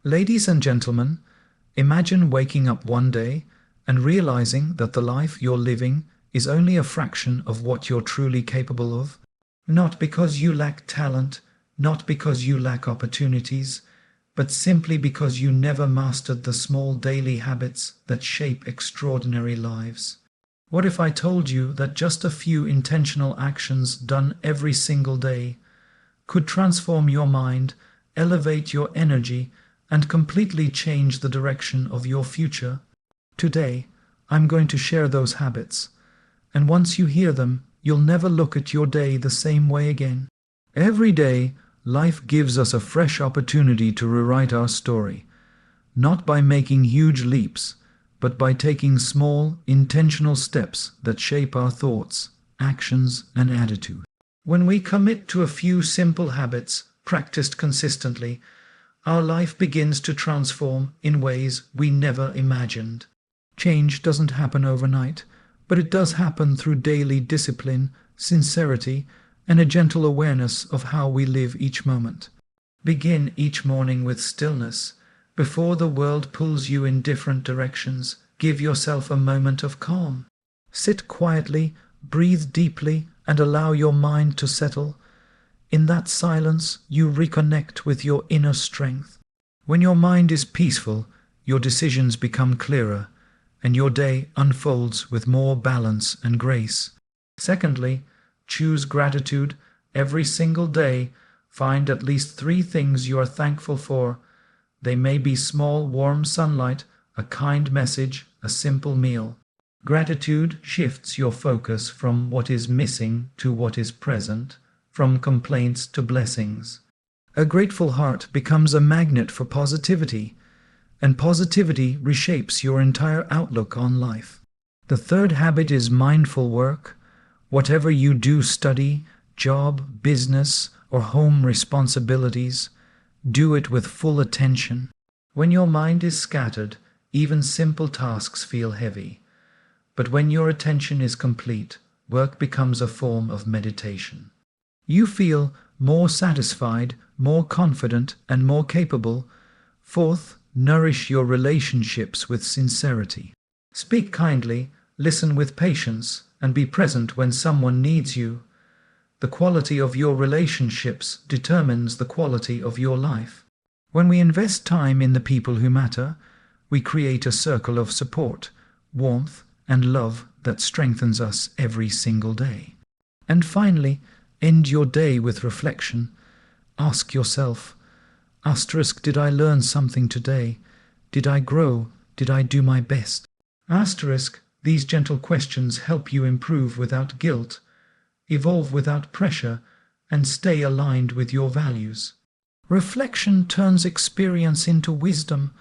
Ladies and gentlemen, imagine waking up one day and realizing that the life you're living is only a fraction of what you're truly capable of. Not because you lack talent, not because you lack opportunities, but simply because you never mastered the small daily habits that shape extraordinary lives. What if I told you that just a few intentional actions done every single day could transform your mind, elevate your energy, and completely change the direction of your future? Today, I'm going to share those habits, and once you hear them, you'll never look at your day the same way again. Every day, life gives us a fresh opportunity to rewrite our story, not by making huge leaps, but by taking small, intentional steps that shape our thoughts, actions, and attitude. When we commit to a few simple habits practiced consistently, our life begins to transform in ways we never imagined. Change doesn't happen overnight, but it does happen through daily discipline, sincerity, and a gentle awareness of how we live each moment. Begin each morning with stillness. Before the world pulls you in different directions, give yourself a moment of calm. Sit quietly, breathe deeply, and allow your mind to settle. In that silence, you reconnect with your inner strength. When your mind is peaceful, your decisions become clearer, and your day unfolds with more balance and grace. Secondly, choose gratitude. Every single day, find at least 3 things you are thankful for. They may be small, warm sunlight, a kind message, a simple meal. Gratitude shifts your focus from what is missing to what is present, from complaints to blessings. A grateful heart becomes a magnet for positivity, and positivity reshapes your entire outlook on life. The third habit is mindful work. Whatever you do, study, job, business, or home responsibilities, do it with full attention. When your mind is scattered, even simple tasks feel heavy. But when your attention is complete, work becomes a form of meditation. You feel more satisfied, more confident, and more capable. Fourth, nourish your relationships with sincerity. Speak kindly, listen with patience, and be present when someone needs you. The quality of your relationships determines the quality of your life. When we invest time in the people who matter, we create a circle of support, warmth, and love that strengthens us every single day. And finally, end your day with reflection. Ask yourself, did I learn something today? Did I grow? Did I do my best? These gentle questions help you improve without guilt, evolve without pressure, and stay aligned with your values. Reflection turns experience into wisdom,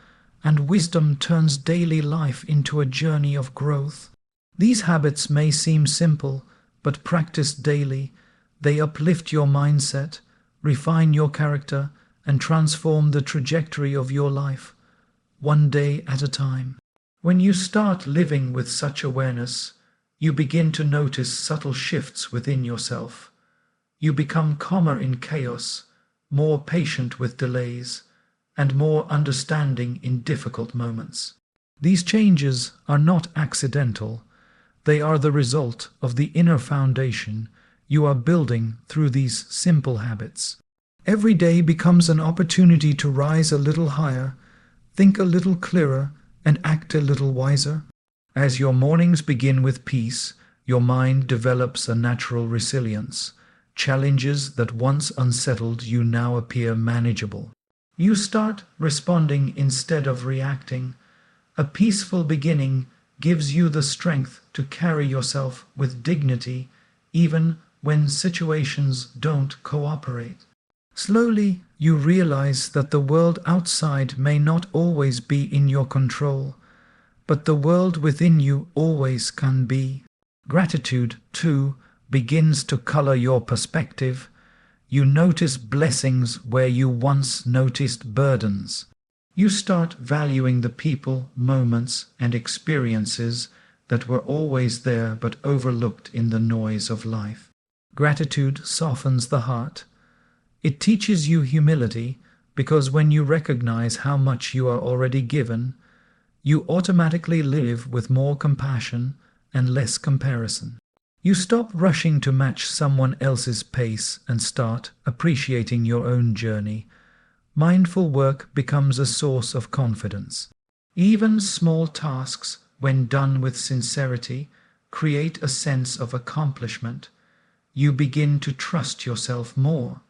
and wisdom turns daily life into a journey of growth. These habits may seem simple, but practiced daily, they uplift your mindset, refine your character, and transform the trajectory of your life, one day at a time. When you start living with such awareness, you begin to notice subtle shifts within yourself. You become calmer in chaos, more patient with delays, and more understanding in difficult moments. These changes are not accidental. They are the result of the inner foundation you are building through these simple habits. Every day becomes an opportunity to rise a little higher, think a little clearer, and act a little wiser. As your mornings begin with peace, your mind develops a natural resilience. Challenges that once unsettled you now appear manageable. You start responding instead of reacting. A peaceful beginning gives you the strength to carry yourself with dignity, even when situations don't cooperate. Slowly, you realize that the world outside may not always be in your control, but the world within you always can be. Gratitude, too, begins to color your perspective. You notice blessings where you once noticed burdens. You start valuing the people, moments, and experiences that were always there but overlooked in the noise of life. Gratitude softens the heart. It teaches you humility, because when you recognize how much you are already given, you automatically live with more compassion and less comparison. You stop rushing to match someone else's pace and start appreciating your own journey. Mindful work becomes a source of confidence. Even small tasks, when done with sincerity, create a sense of accomplishment. You begin to trust yourself more.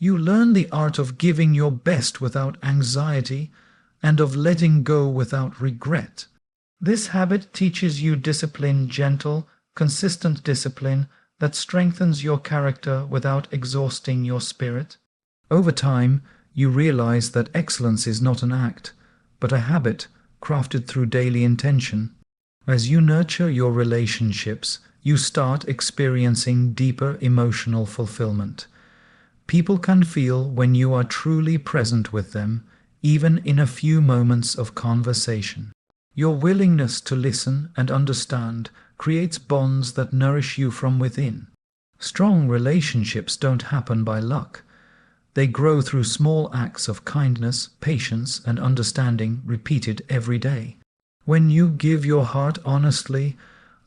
You learn the art of giving your best without anxiety and of letting go without regret. This habit teaches you discipline, gentle, consistent discipline that strengthens your character without exhausting your spirit. Over time, you realize that excellence is not an act, but a habit crafted through daily intention. As you nurture your relationships, you start experiencing deeper emotional fulfillment. People can feel when you are truly present with them, even in a few moments of conversation. Your willingness to listen and understand creates bonds that nourish you from within. Strong relationships don't happen by luck. They grow through small acts of kindness, patience, and understanding repeated every day. When you give your heart honestly,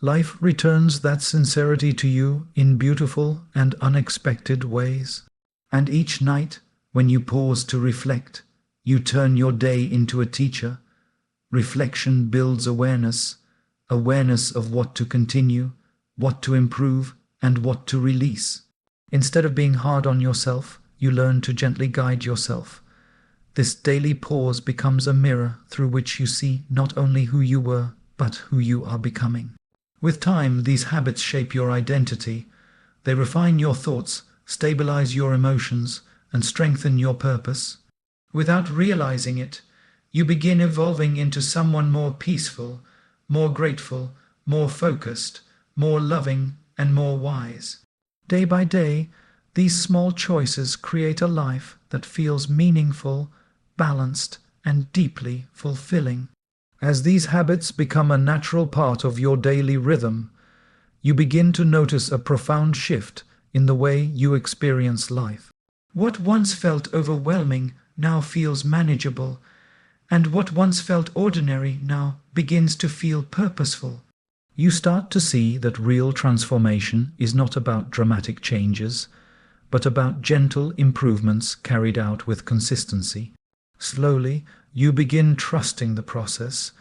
life returns that sincerity to you in beautiful and unexpected ways. And each night, when you pause to reflect, you turn your day into a teacher. Reflection builds awareness, awareness of what to continue, what to improve, and what to release. Instead of being hard on yourself, you learn to gently guide yourself. This daily pause becomes a mirror through which you see not only who you were, but who you are becoming. With time, these habits shape your identity. They refine your thoughts, stabilize your emotions, and strengthen your purpose. Without realizing it, you begin evolving into someone more peaceful, more grateful, more focused, more loving, and more wise. Day by day, these small choices create a life that feels meaningful, balanced, and deeply fulfilling. As these habits become a natural part of your daily rhythm, you begin to notice a profound shift in the way you experience life. What once felt overwhelming now feels manageable, and what once felt ordinary now begins to feel purposeful. You start to see that real transformation is not about dramatic changes, but about gentle improvements carried out with consistency. Slowly, you begin trusting the process,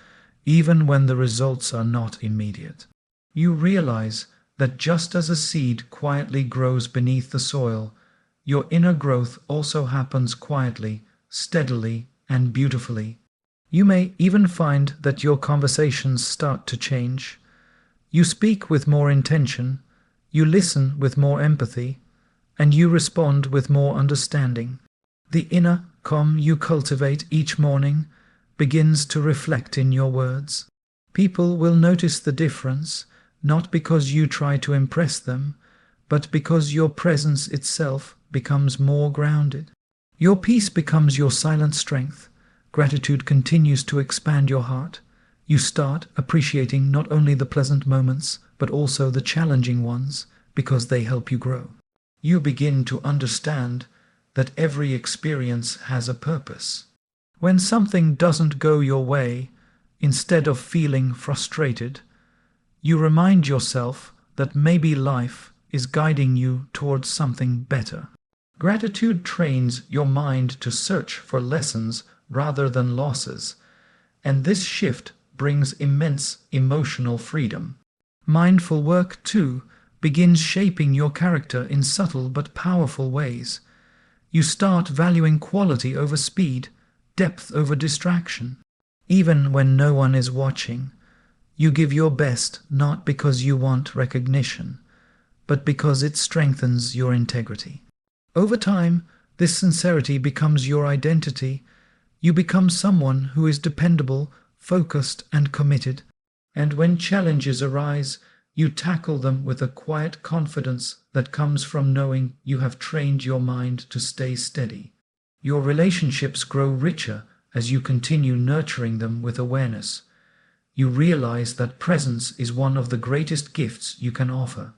even when the results are not immediate. You realize that just as a seed quietly grows beneath the soil, your inner growth also happens quietly, steadily, and beautifully. You may even find that your conversations start to change. You speak with more intention, you listen with more empathy, and you respond with more understanding. The inner calm you cultivate each morning begins to reflect in your words. People will notice the difference, not because you try to impress them, but because your presence itself becomes more grounded. Your peace becomes your silent strength. Gratitude continues to expand your heart. You start appreciating not only the pleasant moments, but also the challenging ones, because they help you grow. You begin to understand that every experience has a purpose. When something doesn't go your way, instead of feeling frustrated, you remind yourself that maybe life is guiding you towards something better. Gratitude trains your mind to search for lessons rather than losses, and this shift brings immense emotional freedom. Mindful work, too, begins shaping your character in subtle but powerful ways. You start valuing quality over speed, depth over distraction. Even when no one is watching, you give your best not because you want recognition, but because it strengthens your integrity. Over time, this sincerity becomes your identity. You become someone who is dependable, focused, and committed. And when challenges arise, you tackle them with a quiet confidence that comes from knowing you have trained your mind to stay steady. Your relationships grow richer as you continue nurturing them with awareness. You realize that presence is one of the greatest gifts you can offer.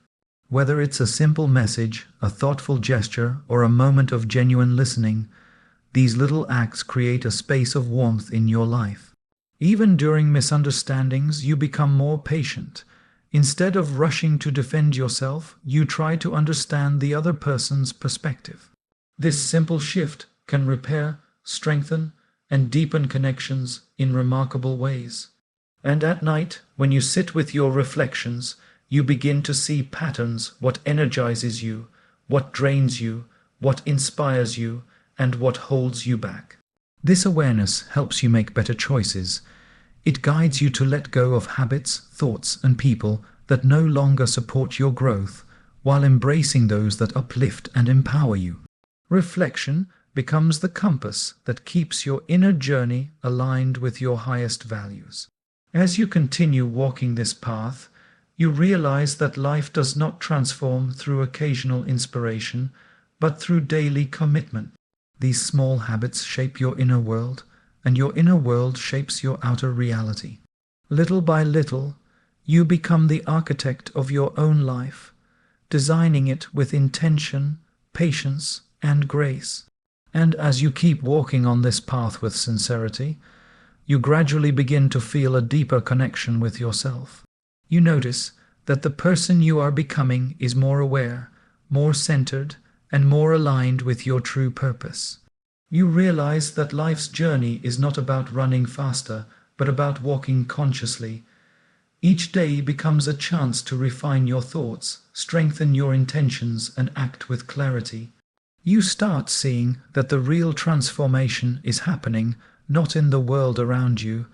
Whether it's a simple message, a thoughtful gesture, or a moment of genuine listening, These little acts create a space of warmth in your life. Even during misunderstandings, you become more patient. Instead of rushing to defend yourself, you try to understand the other person's perspective. This simple shift can repair, strengthen, and deepen connections in remarkable ways. And at night, when you sit with your reflections, you begin to see patterns: what energizes you, what drains you, what inspires you, and what holds you back. This awareness helps you make better choices. It guides you to let go of habits, thoughts, and people that no longer support your growth, while embracing those that uplift and empower you. Reflection becomes the compass that keeps your inner journey aligned with your highest values. As you continue walking this path, you realize that life does not transform through occasional inspiration, but through daily commitment. These small habits shape your inner world, and your inner world shapes your outer reality. Little by little, you become the architect of your own life, designing it with intention, patience, and grace. And as you keep walking on this path with sincerity, you gradually begin to feel a deeper connection with yourself. You notice that the person you are becoming is more aware, more centered, and more aligned with your true purpose. You realize that life's journey is not about running faster, but about walking consciously. Each day becomes a chance to refine your thoughts, strengthen your intentions, and act with clarity. You start seeing that the real transformation is happening not in the world around you,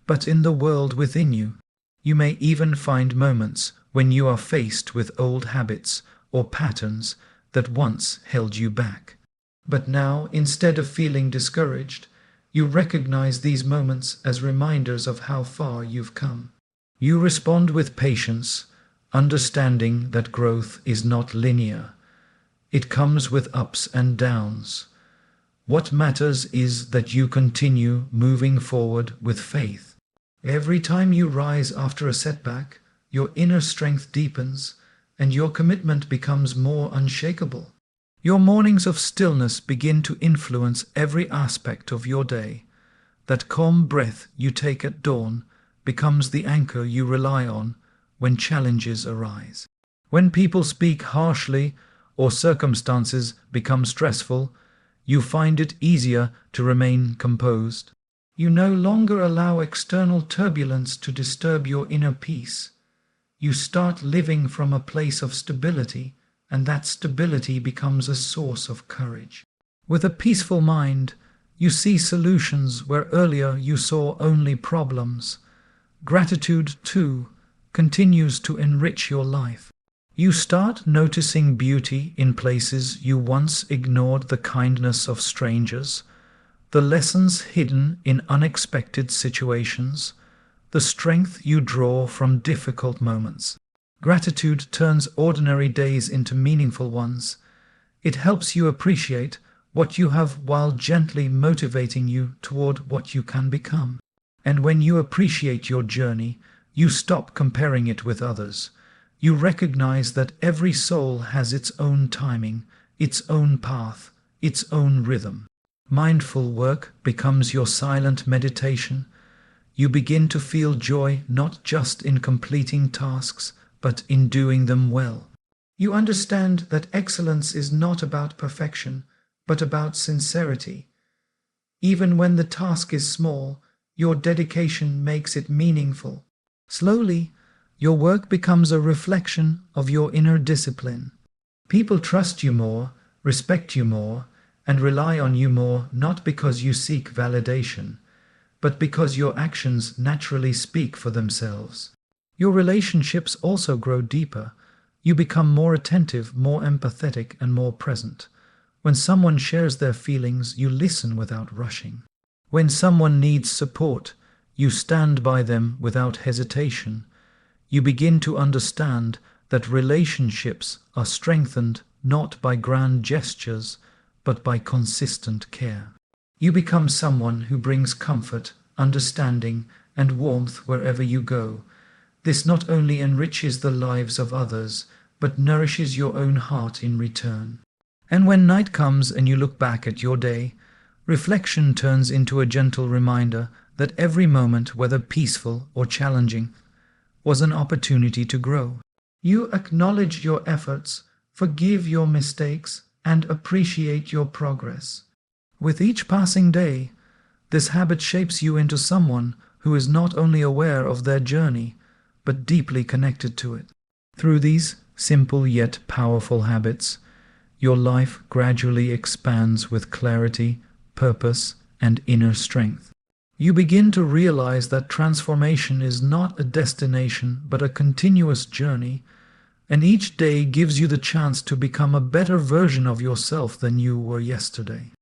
but in the world within you. You may even find moments when you are faced with old habits or patterns that once held you back. But now, instead of feeling discouraged, you recognize these moments as reminders of how far you've come. You respond with patience, understanding that growth is not linear. It comes with ups and downs. What matters is that you continue moving forward with faith. Every time you rise after a setback, your inner strength deepens and your commitment becomes more unshakable. Your mornings of stillness begin to influence every aspect of your day. That calm breath you take at dawn becomes the anchor you rely on when challenges arise. When people speak harshly or circumstances become stressful, you find it easier to remain composed. You no longer allow external turbulence to disturb your inner peace. You start living from a place of stability, and that stability becomes a source of courage. With a peaceful mind, you see solutions where earlier you saw only problems. Gratitude, too, continues to enrich your life. You start noticing beauty in places you once ignored: the kindness of strangers, the lessons hidden in unexpected situations, the strength you draw from difficult moments. Gratitude turns ordinary days into meaningful ones. It helps you appreciate what you have while gently motivating you toward what you can become. And when you appreciate your journey, you stop comparing it with others. You recognize that every soul has its own timing, its own path, its own rhythm. Mindful work becomes your silent meditation. You begin to feel joy not just in completing tasks, but in doing them well. You understand that excellence is not about perfection, but about sincerity. Even when the task is small, your dedication makes it meaningful. Slowly, your work becomes a reflection of your inner discipline. People trust you more, respect you more, and rely on you more, not because you seek validation, but because your actions naturally speak for themselves. Your relationships also grow deeper. You become more attentive, more empathetic, and more present. When someone shares their feelings, you listen without rushing. When someone needs support, you stand by them without hesitation. You begin to understand that relationships are strengthened not by grand gestures, but by consistent care. You become someone who brings comfort, understanding, and warmth wherever you go. This not only enriches the lives of others, but nourishes your own heart in return. And when night comes and you look back at your day, Reflection turns into a gentle reminder that every moment, whether peaceful or challenging, was an opportunity to grow. You acknowledge your efforts, forgive your mistakes, and appreciate your progress. With each passing day, this habit shapes you into someone who is not only aware of their journey, but deeply connected to it. Through these simple yet powerful habits, your life gradually expands with clarity, purpose, and inner strength. You begin to realize that transformation is not a destination but a continuous journey, and each day gives you the chance to become a better version of yourself than you were yesterday.